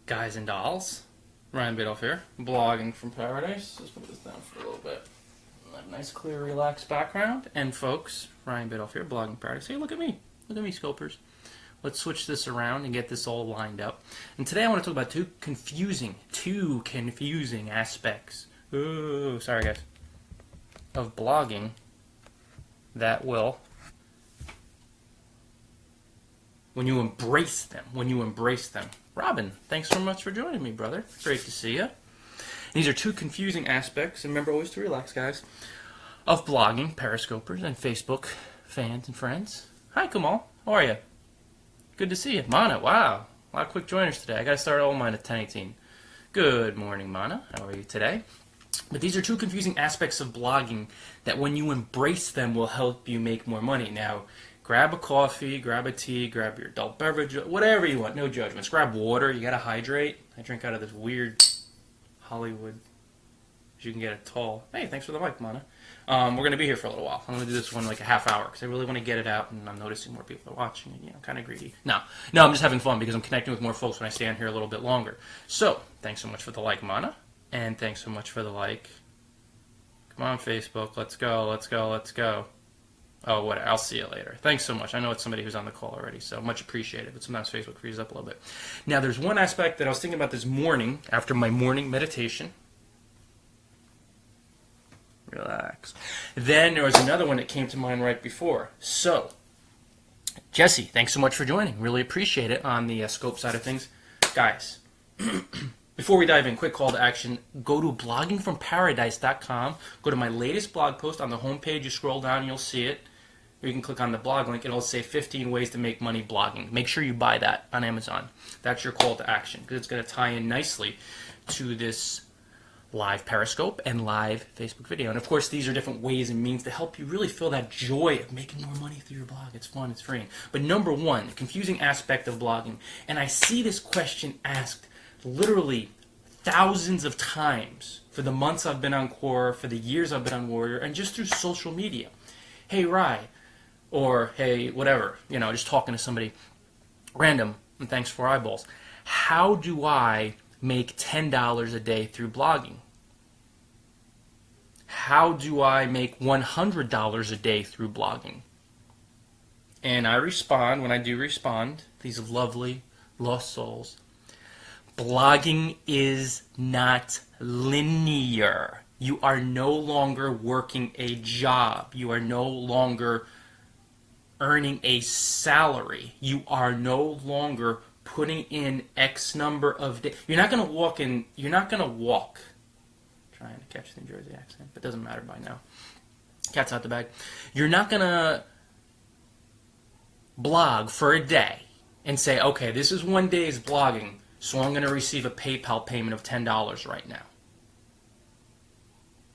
Guys and dolls. Ryan Biddulph here, blogging from paradise. Let's put this down for a little bit. A nice, clear, relaxed background. And folks, Ryan Biddulph here, blogging from paradise. Hey, look at me. Look at me, scopers. Let's switch this around and get this all lined up. And today I want to talk about two confusing aspects. Ooh, sorry guys. Of blogging that will, when you embrace them. Robin, thanks so much for joining me, brother. Great to see you. These are two confusing aspects, and remember always to relax, guys, of blogging, Periscopers, and Facebook fans and friends. Hi, Kamal. How are you? Good to see you. Mana, wow. A lot of quick joiners today. I got to start all mine at 10:18. Good morning, Mana. How are you today? But these are two confusing aspects of blogging that when you embrace them will help you make more money. Now, grab a coffee, grab a tea, grab your adult beverage, whatever you want. No judgments. Grab water. You got to hydrate. I drink out of this weird Hollywood. You can get it tall. Hey, thanks for the mic, Mana. We're going to be here for a little while. I'm going to do this one like a half hour because I really want to get it out, and I'm noticing more people are watching, and I'm kind of greedy. No, I'm just having fun because I'm connecting with more folks when I stand here a little bit longer. So, thanks so much for the like, Mana, and thanks so much for the like. Come on, Facebook. Let's go. Oh, whatever. I'll see you later. Thanks so much. I know it's somebody who's on the call already, so much appreciated, but sometimes Facebook freezes up a little bit. Now, there's one aspect that I was thinking about this morning after my morning meditation. Relax. Then there was another one that came to mind right before. So, Jesse, thanks so much for joining. Really appreciate it on the scope side of things. Guys, before we dive in, quick call to action. Go to bloggingfromparadise.com. Go to my latest blog post on the homepage. You scroll down and you'll see it. Or you can click on the blog link. It'll say 15 ways to make money blogging. Make sure you buy that on Amazon. That's your call to action because it's going to tie in nicely to this live Periscope and live Facebook video. And of course, these are different ways and means to help you really feel that joy of making more money through your blog. It's fun, it's free. But number one, the confusing aspect of blogging, and I see this question asked literally thousands of times for the months I've been on Quora, for the years I've been on Warrior, and just through social media. Hey, Rye, or hey, whatever, just talking to somebody random, and thanks for eyeballs. How do I make $10 a day through blogging? How do I make $100 a day through blogging? And I respond, when I do respond, these lovely lost souls, blogging is not linear. You are no longer working a job. You are no longer earning a salary. You are no longer putting in X number of days. You're not going to walk. Trying to catch the New Jersey accent, but it doesn't matter by now. Cat's out the bag. You're not going to blog for a day and say, okay, this is one day's blogging, so I'm going to receive a PayPal payment of $10 right now.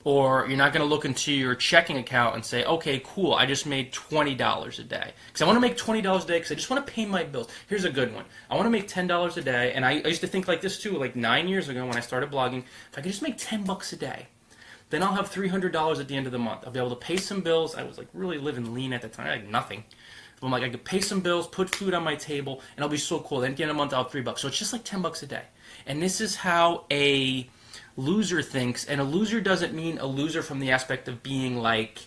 Or you're not going to look into your checking account and say, okay, cool, I just made $20 a day. Because I want to make $20 a day because I just want to pay my bills. Here's a good one. I want to make $10 a day, and I used to think like this too, like 9 years ago when I started blogging. If I could just make $10 a day, then I'll have $300 at the end of the month. I'll be able to pay some bills. I was like really living lean at the time, like nothing. I'm like, I could pay some bills, put food on my table, and I'll be so cool. Then at the end of the month, I'll have $3. So it's just like $10 a day. And this is how a loser thinks, and a loser doesn't mean a loser from the aspect of being like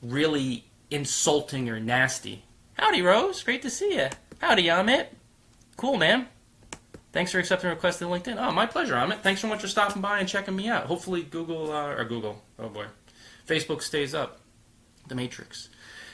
really insulting or nasty. Howdy, Rose. Great to see you. Howdy, Amit. Cool, man. Thanks for accepting a request in LinkedIn. Oh, my pleasure, Amit. Thanks so much for stopping by and checking me out. Hopefully Google, oh boy, Facebook stays up. The Matrix.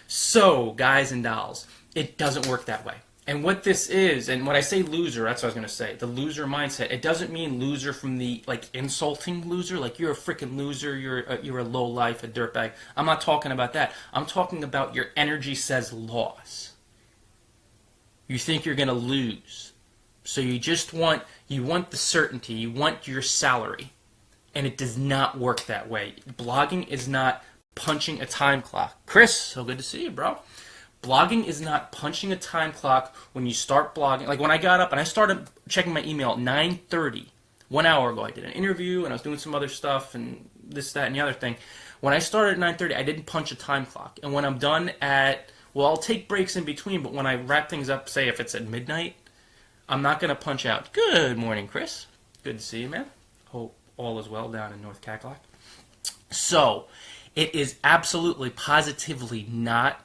So, guys and dolls, it doesn't work that way. And what this is, and when I say loser, that's what I was going to say, the loser mindset, it doesn't mean loser from the, like, insulting loser, like you're a freaking loser, you're a low life, a dirtbag. I'm not talking about that. I'm talking about your energy says loss. You think you're going to lose. So you want the certainty, you want your salary. And it does not work that way. Blogging is not punching a time clock. Chris, so good to see you, bro. Blogging is not punching a time clock when you start blogging. Like when I got up and I started checking my email at 9:30, 1 hour ago, I did an interview and I was doing some other stuff and this, that, and the other thing. When I started at 9:30, I didn't punch a time clock. And when I'm done I'll take breaks in between, but when I wrap things up, say if it's at midnight, I'm not going to punch out. Good morning, Chris. Good to see you, man. Hope all is well down in North Cackalack. So, it is absolutely, positively not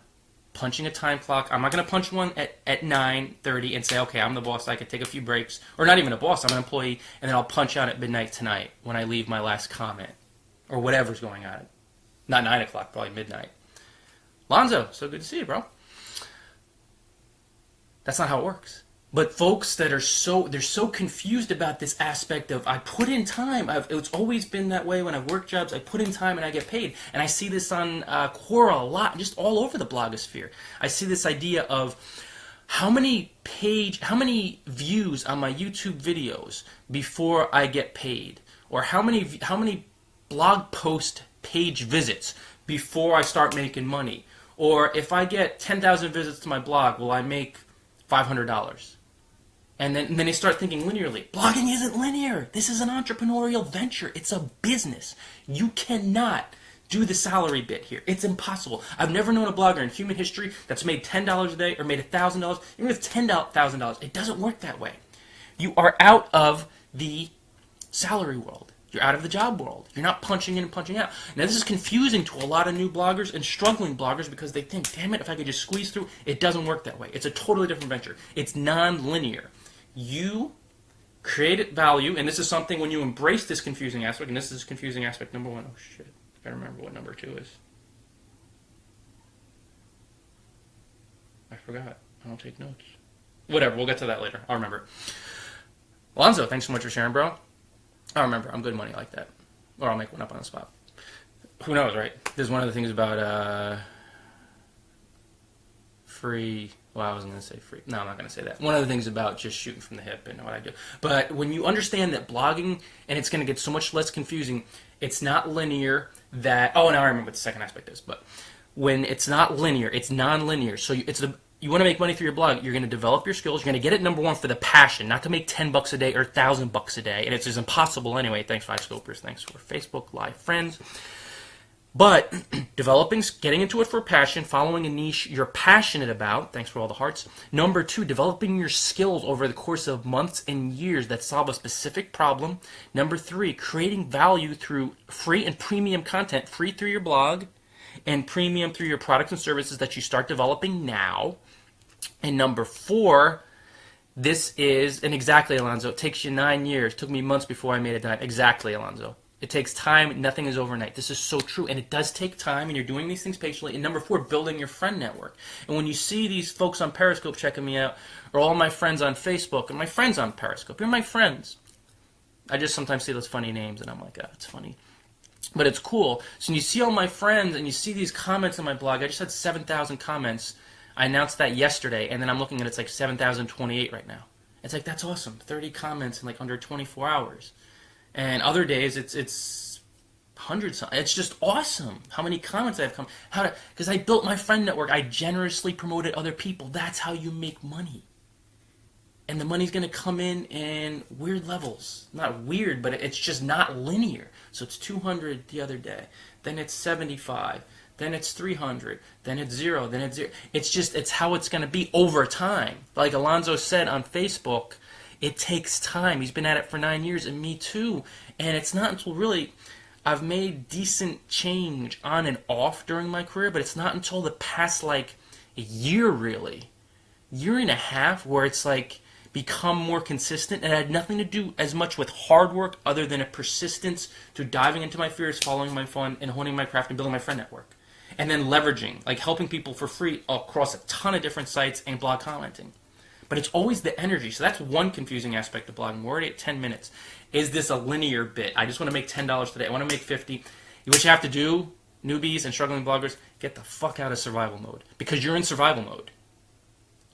punching a time clock. I'm not going to punch one at 9:30 and say, okay, I'm the boss, I could take a few breaks. Or not even a boss, I'm an employee, and then I'll punch out at midnight tonight when I leave my last comment. Or whatever's going on. Not 9 o'clock, probably midnight. Lonzo, so good to see you, bro. That's not how it works. But folks that are they're so confused about this aspect of, I put in time. It's always been that way when I've worked jobs. I put in time and I get paid. And I see this on Quora a lot, just all over the blogosphere. I see this idea of how many views on my YouTube videos before I get paid, or how many blog post page visits before I start making money, or if I get 10,000 visits to my blog, will I make $500? And then they start thinking linearly. Blogging isn't linear. This is an entrepreneurial venture. It's a business. You cannot do the salary bit here. It's impossible. I've never known a blogger in human history that's made $10 a day or made $1,000, even if it's $10,000. It doesn't work that way. You are out of the salary world. You're out of the job world. You're not punching in and punching out. Now, this is confusing to a lot of new bloggers and struggling bloggers because they think, damn it, if I could just squeeze through. It doesn't work that way. It's a totally different venture. It's non-linear. You create value, and this is something when you embrace this confusing aspect, and this is confusing aspect number 1. Oh, shit. I gotta remember what number 2 is. I forgot. I don't take notes. Whatever, we'll get to that later. I'll remember. Alonzo, thanks so much for sharing, bro. I'll remember. I'm good money like that. Or I'll make one up on the spot. Who knows, right? There's one of the things about free... Well, I wasn't going to say free. No, I'm not going to say that. One of the things about just shooting from the hip and what I do. But when you understand that blogging, and it's going to get so much less confusing, it's not linear that... Oh, now I remember what the second aspect is. But when it's not linear, it's non-linear. So you want to make money through your blog, you're going to develop your skills. You're going to get it, number 1, for the passion, not to make $10 a day or $1,000 a day. And it's impossible anyway. Thanks, 5 Scopers. Thanks for Facebook Live friends. But getting into it for passion, following a niche you're passionate about, thanks for all the hearts. Number 2, developing your skills over the course of months and years that solve a specific problem. Number 3, creating value through free and premium content, free through your blog and premium through your products and services that you start developing now. And number 4, this is, and exactly, Alonzo, it takes you 9 years. It took me months before I made a dime. Exactly, Alonzo. It takes time. Nothing is overnight. This is so true. And it does take time, and you're doing these things patiently. And number 4, building your friend network. And when you see these folks on Periscope checking me out, or all my friends on Facebook, and my friends on Periscope, you're my friends. I just sometimes see those funny names, and I'm like, oh, it's funny. But it's cool. So when you see all my friends, and you see these comments on my blog, I just had 7,000 comments. I announced that yesterday, and then I'm looking at it's like 7,028 right now. It's like, that's awesome. 30 comments in like under 24 hours. And other days, it's hundreds. It's just awesome how many comments I've come. Because I built my friend network. I generously promoted other people. That's how you make money. And the money's going to come in weird levels. Not weird, but it's just not linear. So it's 200 the other day. Then it's 75. Then it's 300. Then it's 0. Then it's 0. It's how it's going to be over time. Like Alonzo said on Facebook, it takes time. He's been at it for 9 years, and me too. And it's not until really I've made decent change on and off during my career, but it's not until the past like a year, really, year and a half, where it's like become more consistent. And it had nothing to do as much with hard work other than a persistence to diving into my fears, following my fun, and honing my craft and building my friend network. And then leveraging, like helping people for free across a ton of different sites and blog commenting. But it's always the energy. So that's one confusing aspect of blogging. We're already at 10 minutes. Is this a linear bit? I just want to make $10 today. I want to make $50. What you have to do, newbies and struggling bloggers, get the fuck out of survival mode. Because you're in survival mode.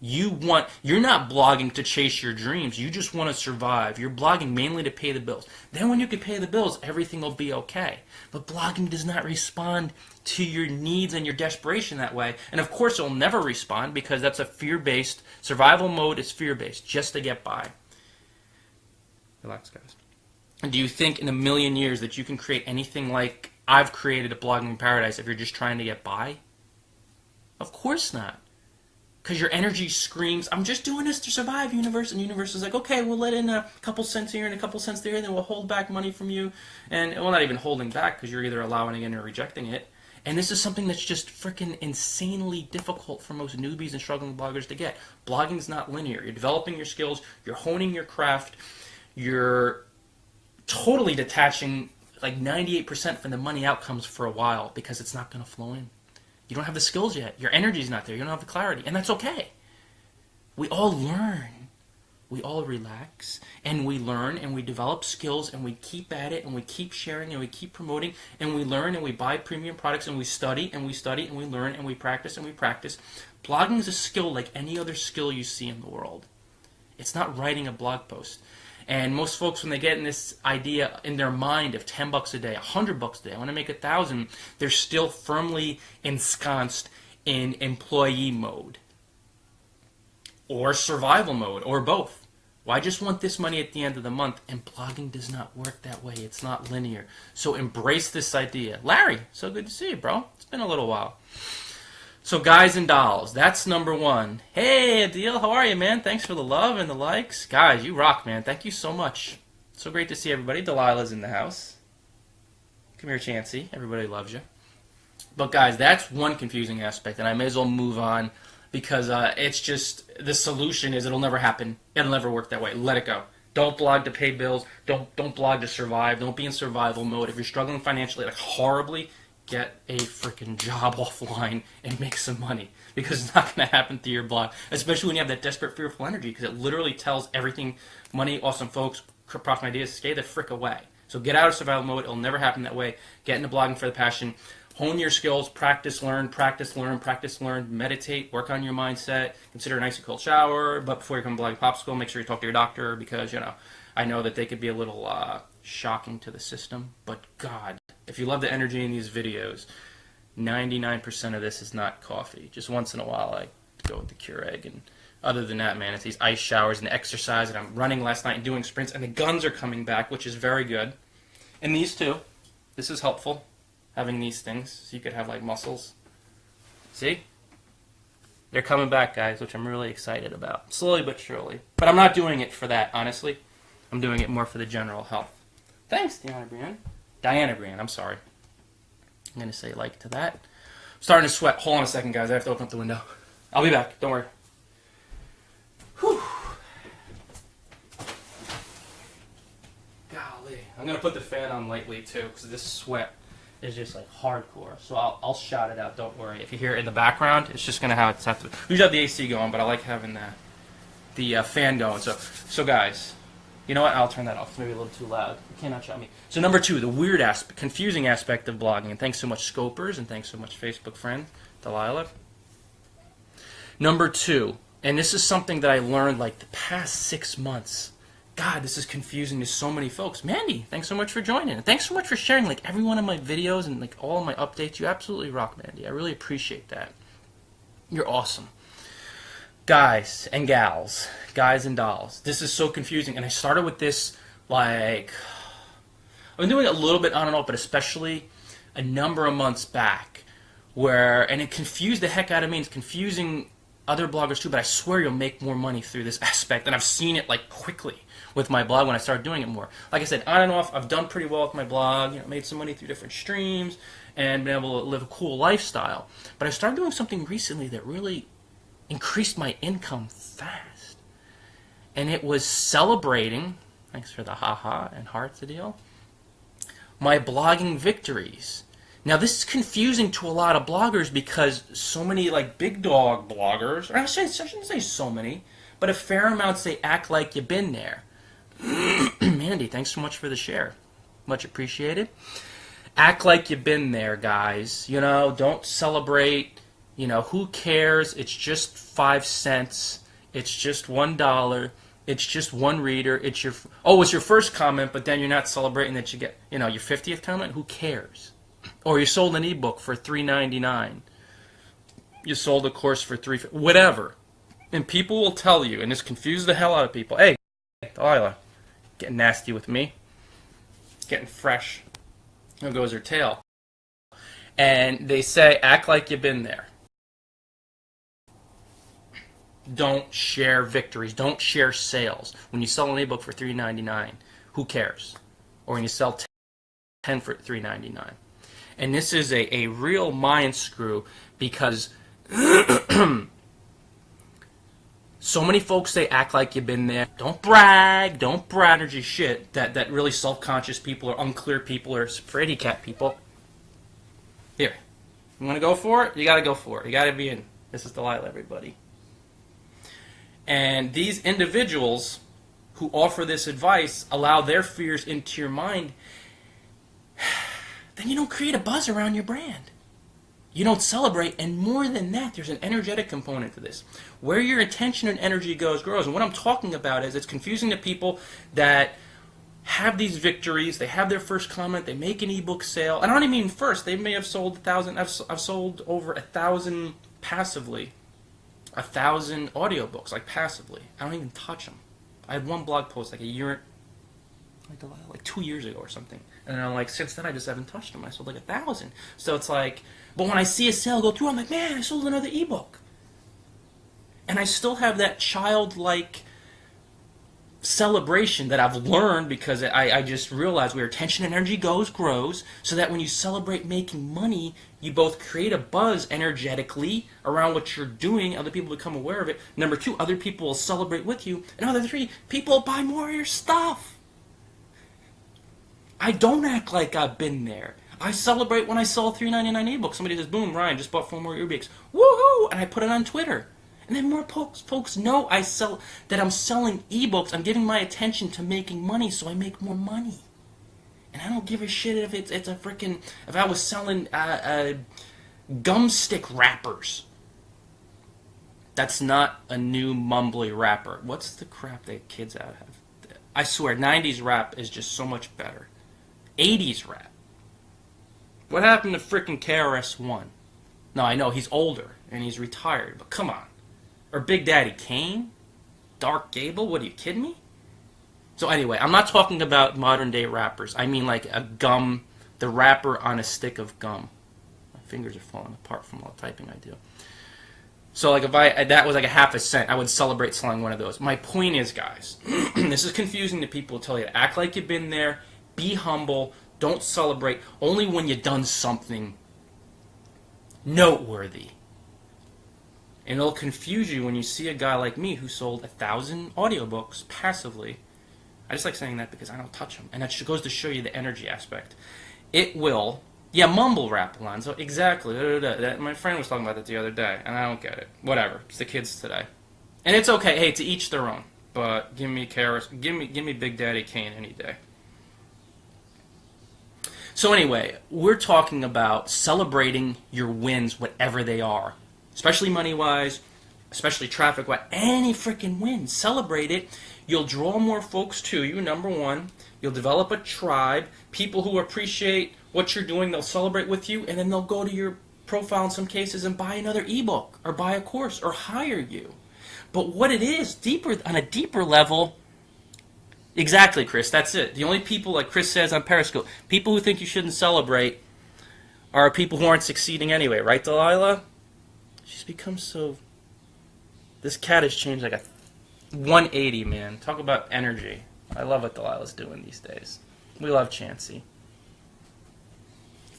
You're not blogging to chase your dreams. You just want to survive. You're blogging mainly to pay the bills. Then when you can pay the bills, everything will be okay. But blogging does not respond to your needs and your desperation that way. And of course it'll never respond because that's a fear-based, survival mode is fear-based, just to get by. Relax, guys. And do you think in a million years that you can create anything like I've created a blogging paradise if you're just trying to get by? Of course not. Because your energy screams, I'm just doing this to survive, universe. And universe is like, okay, we'll let in a couple cents here and a couple cents there, and then we'll hold back money from you. And, well, not even holding back, because you're either allowing it in or rejecting it. And this is something that's just freaking insanely difficult for most newbies and struggling bloggers to get. Blogging's not linear. You're developing your skills, you're honing your craft, you're totally detaching like 98% from the money outcomes for a while because it's not going to flow in. You don't have the skills yet. Your energy's not there. You don't have the clarity. And that's okay. We all learn. We all relax. And we learn and we develop skills and we keep at it and we keep sharing and we keep promoting and we learn and we buy premium products and we study and we study and we learn and we practice and we practice. Blogging is a skill like any other skill you see in the world. It's not writing a blog post. And most folks, when they get in this idea in their mind of $10 a day, $100 a day, I want to make 1,000, they're still firmly ensconced in employee mode or survival mode or both. Well, I just want this money at the end of the month, and blogging does not work that way. It's not linear. So embrace this idea. Larry, so good to see you, bro. It's been a little while. So guys and dolls, that's number one. Hey, Adil, how are you, man? Thanks for the love and the likes. Guys, you rock, man. Thank you so much. So great to see everybody. Delilah's in the house. Come here, Chansey. Everybody loves you. But guys, that's one confusing aspect, and I may as well move on because it's just the solution is it'll never happen. It'll never work that way. Let it go. Don't blog to pay bills. Don't blog to survive. Don't be in survival mode. If you're struggling financially, like horribly, get a freaking job offline and make some money because it's not going to happen through your blog, especially when you have that desperate, fearful energy because it literally tells everything, money, awesome folks, profit ideas, stay the frick away. So get out of survival mode. It'll never happen that way. Get into blogging for the passion. Hone your skills. Practice, learn, practice, learn, practice, learn. Meditate. Work on your mindset. Consider a nice and cold shower. But before you come to blogging popsicle, make sure you talk to your doctor because, you know, I know that they could be a little shocking to the system. But God, if you love the energy in these videos, 99% of this is not coffee. Just once in a while I go with the Keurig. And other than that, man, it's these ice showers and the exercise. And I'm running last night and doing sprints. And the guns are coming back, which is very good. And these two, this is helpful, having these things. So you could have like muscles. See? They're coming back, guys, which I'm really excited about. Slowly but surely. But I'm not doing it for that, honestly. I'm doing it more for the general health. Thanks, Diana Brienne, I'm sorry. I'm going to say like to that. I'm starting to sweat. Hold on a second, guys. I have to open up the window. I'll be back. Don't worry. Whew. Golly. I'm going to put the fan on lightly, too, because this sweat is just like hardcore. So I'll shot it out. Don't worry. If you hear it in the background, it's just going to have to... We usually have the AC going, but I like having the fan going. So guys... You know what? I'll turn that off. It's maybe a little too loud. You cannot shut me. So number two, the weird aspect, confusing aspect of blogging. And thanks so much, Scopers, and thanks so much, Facebook friend, Delilah. Number two, and this is something that I learned like the past 6 months. God, this is confusing to so many folks. Mandy, thanks so much for joining. And thanks so much for sharing like every one of my videos and like all of my updates. You absolutely rock, Mandy. I really appreciate that. You're awesome. Guys and gals, guys and dolls, this is so confusing. And I started with this, like, I've been doing it a little bit on and off, but especially a number of months back, and it confused the heck out of me. It's confusing other bloggers too, but I swear you'll make more money through this aspect. And I've seen it, like, quickly with my blog when I started doing it more. Like I said, on and off, I've done pretty well with my blog, you know, made some money through different streams, and been able to live a cool lifestyle. But I started doing something recently that really increased my income fast. And it was celebrating, thanks for the haha and hearts deal, my blogging victories. Now this is confusing to a lot of bloggers because so many like big dog bloggers, or I shouldn't say so many, but a fair amount say act like you've been there. Mandy, thanks so much for the share. Much appreciated. Act like you've been there, guys. You know, don't celebrate. You know, who cares? It's just 5 cents. It's just $1. It's just one reader. It's your first comment, but then you're not celebrating that you get, you know, your 50th comment. Who cares? Or you sold an ebook for $3.99. You sold a course for $3, whatever. And people will tell you, and this confuses the hell out of people. Hey, Delilah, getting nasty with me. Getting fresh. There goes her tail. And they say, act like you've been there. don't share victories. Don't share sales. When you sell an ebook for $3.99, who cares? Or when you sell 10 for $3.99. And this is a real mind screw because so many folks, they act like you've been there. Don't brag energy shit that really self-conscious people or unclear people or safety cat people. Here, you want to go for it? You got to go for it. You got to be in. This is Delilah, everybody. And these individuals who offer this advice allow their fears into your mind. Then you don't create a buzz around your brand. You don't celebrate, and more than that, there's an energetic component to this. Where your attention and energy goes, grows. And what I'm talking about is it's confusing to people that have these victories, they have their first comment, they make an ebook sale. And I don't even mean first, they may have sold 1,000, I've sold over 1,000 passively, 1,000 audiobooks, like passively. I don't even touch them. I had one blog post like 2 years ago or something. And I'm like, since then I just haven't touched them. I sold like 1,000. So it's like, but when I see a sale go through, I'm like, man, I sold another ebook. And I still have that childlike celebration that I've learned because I just realized where attention and energy grows, so that when you celebrate making money, you both create a buzz energetically around what you're doing, other people become aware of it. Number two, other people will celebrate with you. And number three, people buy more of your stuff. I don't act like I've been there. I celebrate when I sell a $3.99 ebook. Somebody says, boom, Ryan, just bought 4 more ebooks. Woohoo! And I put it on Twitter. And then more folks know that I'm selling ebooks. I'm giving my attention to making money, so I make more money. And I don't give a shit if it's a freaking, if I was selling gum stick wrappers. That's not a new mumbly wrapper. What's the crap that kids out have? I swear, 90s rap is just so much better. 80s rap. What happened to freaking KRS-One? No, I know he's older and he's retired, but come on. Or Big Daddy Kane? Dark Gable? What, are you kidding me? So anyway, I'm not talking about modern day rappers. I mean like the wrapper on a stick of gum. My fingers are falling apart from all the typing I do. So like if that was like a half a cent, I would celebrate selling one of those. My point is, guys, this is confusing to people who tell you to act like you've been there, be humble, don't celebrate, only when you've done something noteworthy. And it'll confuse you when you see a guy like me who sold 1,000 audiobooks passively. I just like saying that because I don't touch them. And that goes to show you the energy aspect. It will, mumble rap, Alonzo, exactly. My friend was talking about that the other day, and I don't get it. Whatever, it's the kids today. And it's okay, hey, to each their own. But give me Big Daddy Kane any day. So anyway, we're talking about celebrating your wins, whatever they are. Especially money-wise, especially traffic-wise, any freaking win. Celebrate it. You'll draw more folks to you, number one. You'll develop a tribe. People who appreciate what you're doing, they'll celebrate with you, and then they'll go to your profile in some cases and buy another ebook, or buy a course, or hire you. But what it is, on a deeper level, exactly, Chris, that's it. The only people, like Chris says on Periscope, people who think you shouldn't celebrate are people who aren't succeeding anyway, right, Delilah? She's become so... This cat has changed like a 180, man. Talk about energy. I love what Delilah's doing these days. We love Chansey.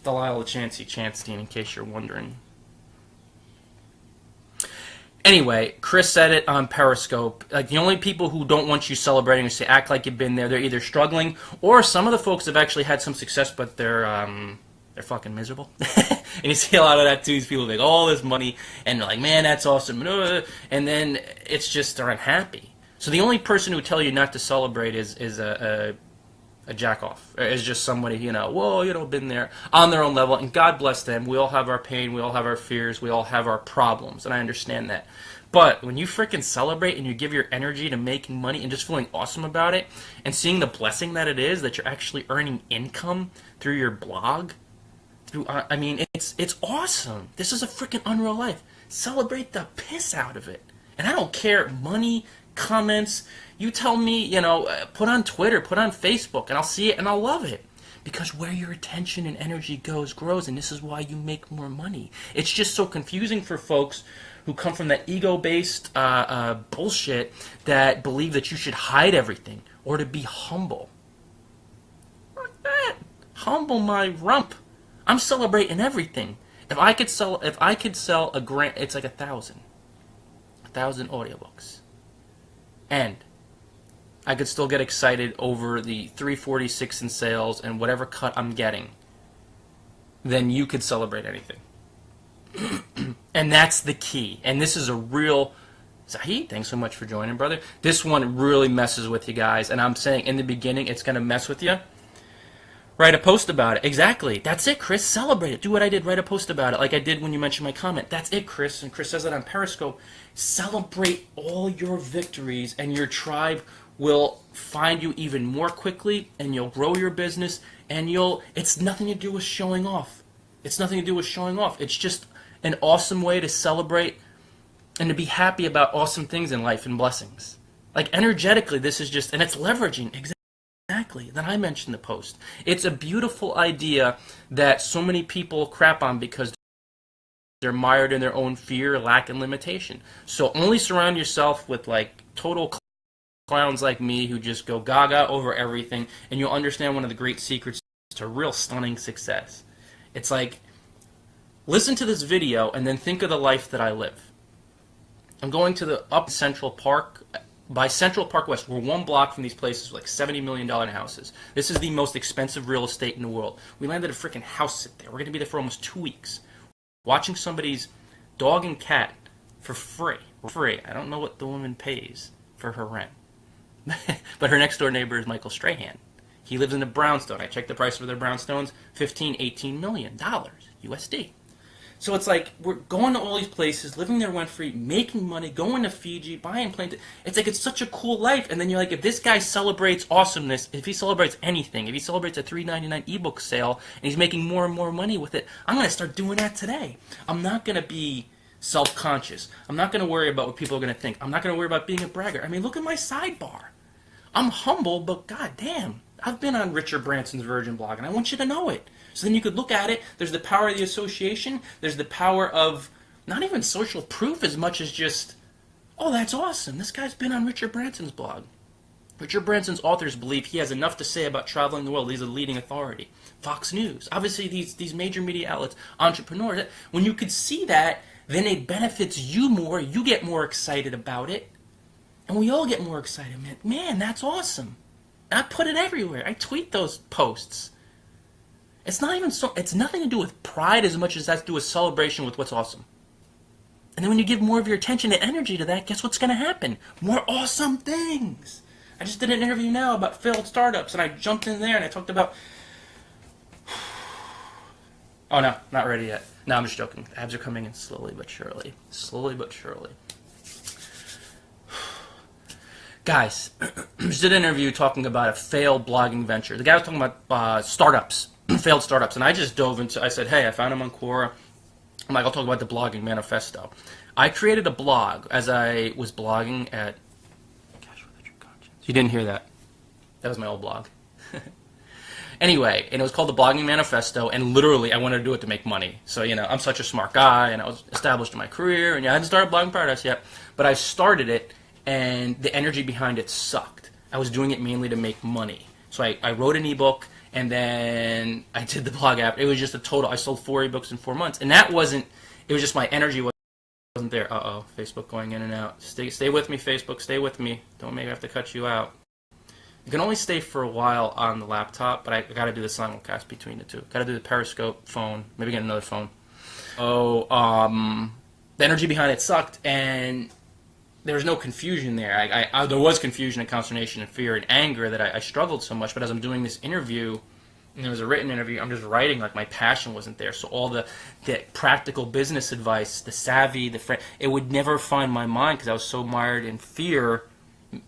Delilah Chansey Chanstein, in case you're wondering. Anyway, Chris said it on Periscope. Like, the only people who don't want you celebrating or say act like you've been there, they're either struggling, or some of the folks have actually had some success, but they're fucking miserable. And you see a lot of that too. These people make all this money, and they're like, man, that's awesome. And then it's just they're unhappy. So the only person who would tell you not to celebrate is a jack-off. Is just somebody, been there on their own level. And God bless them. We all have our pain. We all have our fears. We all have our problems. And I understand that. But when you freaking celebrate and you give your energy to making money and just feeling awesome about it and seeing the blessing that it is that you're actually earning income through your blog, it's awesome. This is a freaking unreal life. Celebrate the piss out of it. And I don't care, money, comments, you tell me, put on Twitter, put on Facebook, and I'll see it and I'll love it. Because where your attention and energy goes, grows, and this is why you make more money. It's just so confusing for folks who come from that ego-based bullshit that believe that you should hide everything or to be humble. Fuck that. Humble my rump. I'm celebrating everything. If I could sell a grand, it's like 1,000 audiobooks, and I could still get excited over the 346 in sales and whatever cut I'm getting, then you could celebrate anything. And that's the key. And this is a real... Zahid, thanks so much for joining, brother. This one really messes with you guys. And I'm saying in the beginning, it's going to mess with you. Write a post about it. Exactly. That's it, Chris. Celebrate it. Do what I did. Write a post about it like I did when you mentioned my comment. That's it, Chris. And Chris says that on Periscope. Celebrate all your victories, and your tribe will find you even more quickly, and you'll grow your business, and it's nothing to do with showing off. It's nothing to do with showing off. It's just an awesome way to celebrate and to be happy about awesome things in life and blessings. Like energetically, this is just, and it's leveraging exactly that I mentioned the post. It's a beautiful idea that so many people crap on because they're mired in their own fear, lack, and limitation. So only surround yourself with like total clowns like me who just go gaga over everything, and you'll understand one of the great secrets to real stunning success. It's like, listen to this video and then think of the life that I live. I'm going to the up Central Park, by Central Park West. We're one block from these places with like $70 million houses. This is the most expensive real estate in the world. We landed a freaking house sit there. We're going to be there for almost 2 weeks. Watching somebody's dog and cat for free. I don't know what the woman pays for her rent. But her next door neighbor is Michael Strahan. He lives in a brownstone. I checked the price for their brownstones, $18 million USD. So it's like we're going to all these places, living there rent-free, making money, going to Fiji, buying planes. It's like it's such a cool life. And then you're like, if this guy celebrates awesomeness, if he celebrates anything, if he celebrates a $3.99 ebook sale, and he's making more and more money with it, I'm going to start doing that today. I'm not going to be self-conscious. I'm not going to worry about what people are going to think. I'm not going to worry about being a bragger. I mean, look at my sidebar. I'm humble, but goddamn, I've been on Richard Branson's Virgin blog, and I want you to know it. So then you could look at it. There's the power of the association. There's the power of not even social proof as much as just, oh, that's awesome. This guy's been on Richard Branson's blog. Richard Branson's authors believe he has enough to say about traveling the world. He's a leading authority. Fox News. Obviously, these major media outlets, entrepreneurs. When you could see that, then it benefits you more. You get more excited about it. And we all get more excited. Man, that's awesome. And I put it everywhere. I tweet those posts. It's not even so. It's nothing to do with pride as much as that's to do with celebration with what's awesome. And then when you give more of your attention and energy to that, guess what's going to happen? More awesome things. I just did an interview now about failed startups, and I jumped in there and I talked about. Oh no, not ready yet. No, I'm just joking. Abs are coming in slowly but surely. Slowly but surely. Guys, just did an interview talking about a failed blogging venture. The guy was talking about startups. Failed startups, and I just dove into. I said, "Hey, I found him on Quora." I'm like, "I'll talk about the blogging manifesto." I created a blog as I was blogging at. Gosh, with your conscience. You didn't hear that? That was my old blog. Anyway, and it was called the Blogging Manifesto, and literally, I wanted to do it to make money. So I'm such a smart guy, and I was established in my career, and I hadn't started Blogging Paradise yet, but I started it, and the energy behind it sucked. I was doing it mainly to make money. So I wrote an ebook. And then I did the blog app. It was just a total. I sold 4 ebooks in 4 months, and that wasn't. It was just my energy wasn't there. Facebook going in and out. Stay with me, Facebook. Stay with me. Don't make me have to cut you out. You can only stay for a while on the laptop, but I got to do the simulcast between the two. Got to do the Periscope phone. Maybe get another phone. The energy behind it sucked, and there was no confusion there. There was confusion and consternation and fear and anger that I struggled so much. But as I'm doing this interview, and it was a written interview, I'm just writing like my passion wasn't there. So all the practical business advice, the savvy, it would never find my mind because I was so mired in fear.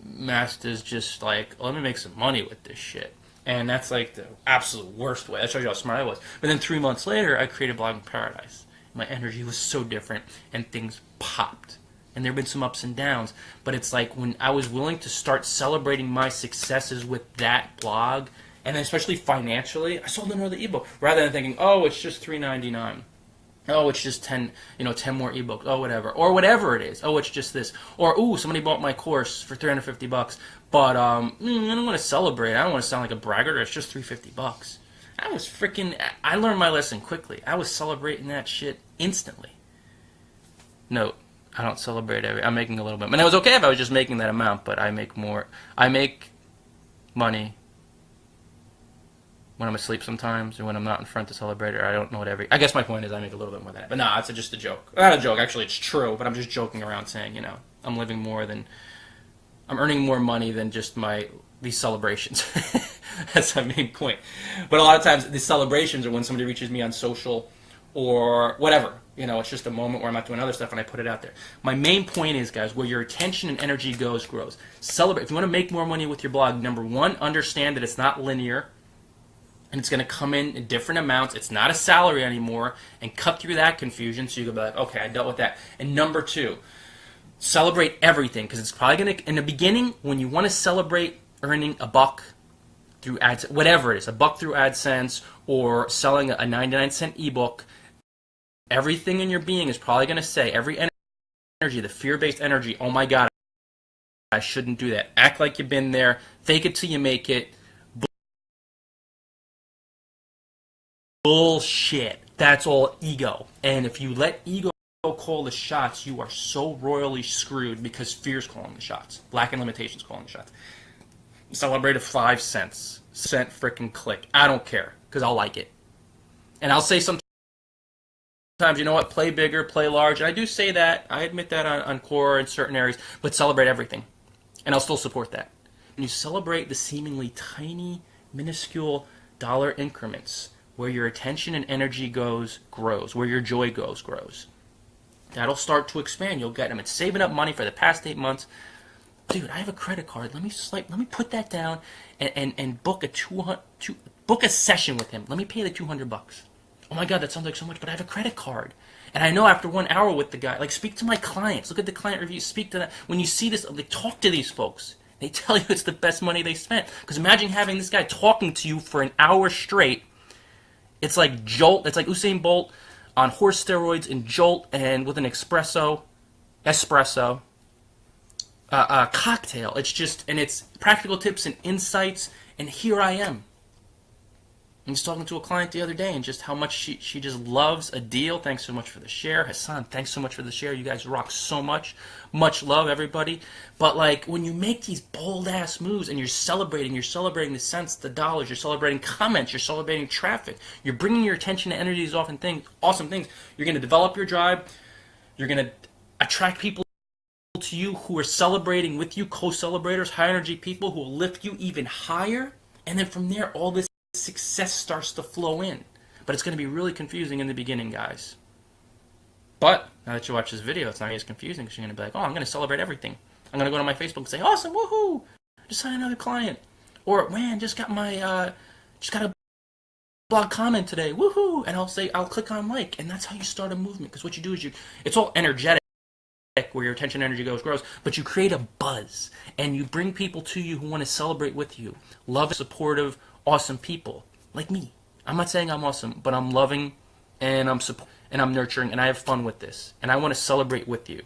Master's just like, let me make some money with this shit. And that's like the absolute worst way. That shows you how smart I was. But then 3 months later, I created Blogging Paradise. My energy was so different, and things popped. And there have been some ups and downs, but it's like when I was willing to start celebrating my successes with that blog, and then especially financially, I sold another ebook rather than thinking, oh, it's just $3.99. Oh, it's just 10, 10 more ebooks. Oh, whatever. Or whatever it is. Oh, it's just this. Or, ooh, somebody bought my course for $350. But, I don't want to celebrate. I don't want to sound like a braggart. It's just $350. I learned my lesson quickly. I was celebrating that shit instantly. Note, I don't celebrate I'm making a little bit. And it was okay if I was just making that amount, but I make more. I make money when I'm asleep sometimes, or when I'm not in front to celebrate, or I don't know whatever. I guess my point is I make a little bit more than that. But nah, it's just a joke. Not a joke, actually, it's true, but I'm just joking around saying, I'm earning more money than just these celebrations. That's my main point. But a lot of times, these celebrations are when somebody reaches me on social or whatever. It's just a moment where I'm not doing other stuff and I put it out there. My main point is, guys, where your attention and energy grows. Celebrate. If you want to make more money with your blog, number one, understand that it's not linear. And it's going to come in different amounts. It's not a salary anymore. And cut through that confusion so you can be like, okay, I dealt with that. And number two, celebrate everything. Because it's probably going to, in the beginning, when you want to celebrate earning a buck through AdSense, whatever it is, a buck through AdSense or selling a 99-cent ebook, everything in your being is probably going to say, every energy, the fear-based energy, oh my God, I shouldn't do that. Act like you've been there. Fake it till you make it. Bullshit. That's all ego. And if you let ego call the shots, you are so royally screwed because fear's calling the shots. Lack and limitations calling the shots. Celebrate a 5 cent frickin' click. I don't care because I'll like it. And I'll say sometimes, you know what, play bigger, play large. And I do say that. I admit that on core in certain areas, but celebrate everything. And I'll still support that. When you celebrate the seemingly tiny, minuscule dollar increments, where your attention and energy grows, where your joy grows. That'll start to expand. You'll get them. It's saving up money for the past 8 months. Dude, I have a credit card. Let me put that down and book book a session with him. Let me pay the $200. Oh my God, that sounds like so much, but I have a credit card. And I know after 1 hour with the guy, speak to my clients. Look at the client reviews. Speak to them. When you see this, talk to these folks. They tell you it's the best money they spent. Because imagine having this guy talking to you for an hour straight. It's like Jolt. It's like Usain Bolt on horse steroids in Jolt and with an espresso, cocktail. It's just, and it's practical tips and insights. And here I am. I was talking to a client the other day and just how much she just loves a deal. Thanks so much for the share. Hassan, thanks so much for the share. You guys rock so much. Much love, everybody. But when you make these bold-ass moves and you're celebrating the cents, the dollars, you're celebrating comments, you're celebrating traffic, you're bringing your attention and energy to these awesome things. You're going to develop your drive. You're going to attract people to you who are celebrating with you, co-celebrators, high-energy people who will lift you even higher. And then from there, all this success starts to flow in. But it's going to be really confusing in the beginning, guys. But now that you watch this video, it's not as confusing because you're going to be like, oh, I'm going to celebrate everything. I'm going to go to my Facebook and say, awesome, woohoo, just signed another client. Or, man, just got a blog comment today, woohoo. And I'll click on like. And that's how you start a movement. Because what you do is it's all energetic, where your attention energy grows, but you create a buzz. And you bring people to you who want to celebrate with you. Love, supportive, awesome people like me. I'm not saying I'm awesome, but I'm loving and I'm nurturing and I have fun with this and I want to celebrate with you.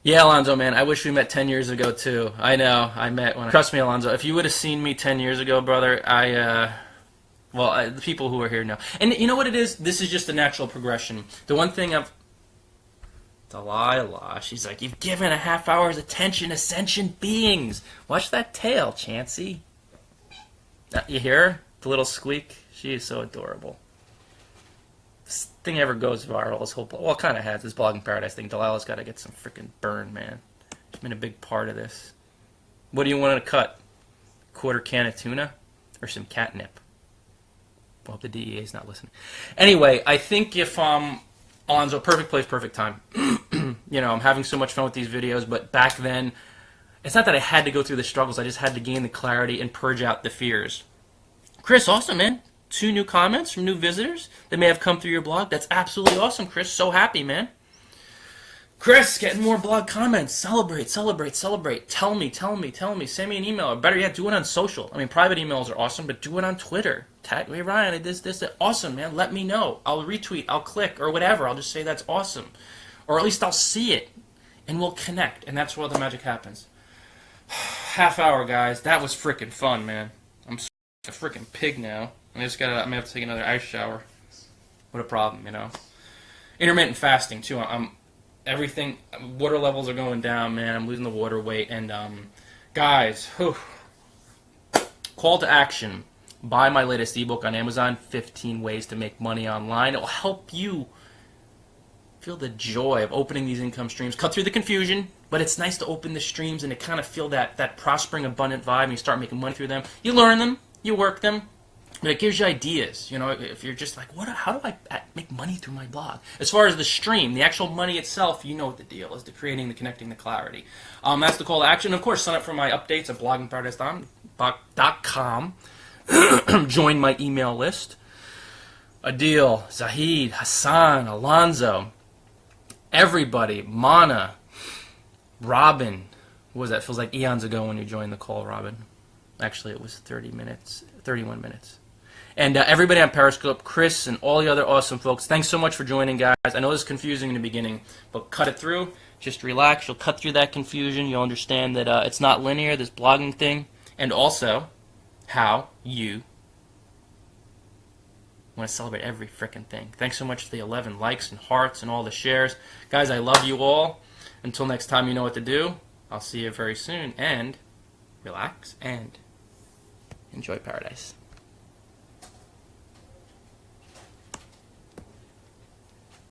Yeah, Alonzo, man, I wish we met 10 years ago too. I know, trust me, Alonzo, if you would have seen me 10 years ago, brother, the people who are here now. And you know what it is? This is just a natural progression. The one thing Delilah, she's like, you've given a half hour's attention to sentient beings. Watch that tail, Chansey. You hear her? The little squeak? She is so adorable. This thing ever goes viral, it kind of has, this Blogging Paradise thing. Delilah's got to get some freaking burn, man. She's been a big part of this. What do you want to cut? Quarter can of tuna? Or some catnip? I hope the DEA is not listening. Anyway, I think if, Alonzo, perfect place, perfect time. I'm having so much fun with these videos, but back then, it's not that I had to go through the struggles. I just had to gain the clarity and purge out the fears. Chris, awesome, man. 2 new comments from new visitors that may have come through your blog. That's absolutely awesome, Chris. So happy, man. Chris, getting more blog comments. Celebrate, celebrate, celebrate. Tell me. Send me an email. Or better yet, do it on social. I mean, private emails are awesome, but do it on Twitter. Tag me, Ryan, I did this. Awesome, man. Let me know. I'll retweet, I'll click, or whatever. I'll just say that's awesome. Or at least I'll see it, and we'll connect. And that's where the magic happens. Half hour, guys. That was freaking fun, man. I'm a freaking pig now. I'm gonna have to take another ice shower. What a problem, you know. Intermittent fasting, too. Everything, water levels are going down, man. I'm losing the water weight. And, guys, call to action. Buy my latest ebook on Amazon, 15 Ways to Make Money Online. It will help you feel the joy of opening these income streams. Cut through the confusion, but it's nice to open the streams and to kind of feel that prospering, abundant vibe, and you start making money through them. You learn them, you work them. But it gives you ideas, you know, if you're just like, how do I make money through my blog? As far as the stream, the actual money itself, you know what the deal is, the creating, the connecting, the clarity. That's the call to action. Of course, sign up for my updates at bloggingparadise.com. Join my email list. Adil, Zahid, Hassan, Alonzo, everybody, Mana, Robin. What was that? Feels like eons ago when you joined the call, Robin. Actually, it was 31 minutes. And everybody on Periscope, Chris, and all the other awesome folks, thanks so much for joining, guys. I know this is confusing in the beginning, but cut it through. Just relax. You'll cut through that confusion. You'll understand that it's not linear, this blogging thing, and also how you want to celebrate every frickin' thing. Thanks so much for the 11 likes and hearts and all the shares. Guys, I love you all. Until next time, you know what to do. I'll see you very soon, and relax and enjoy paradise.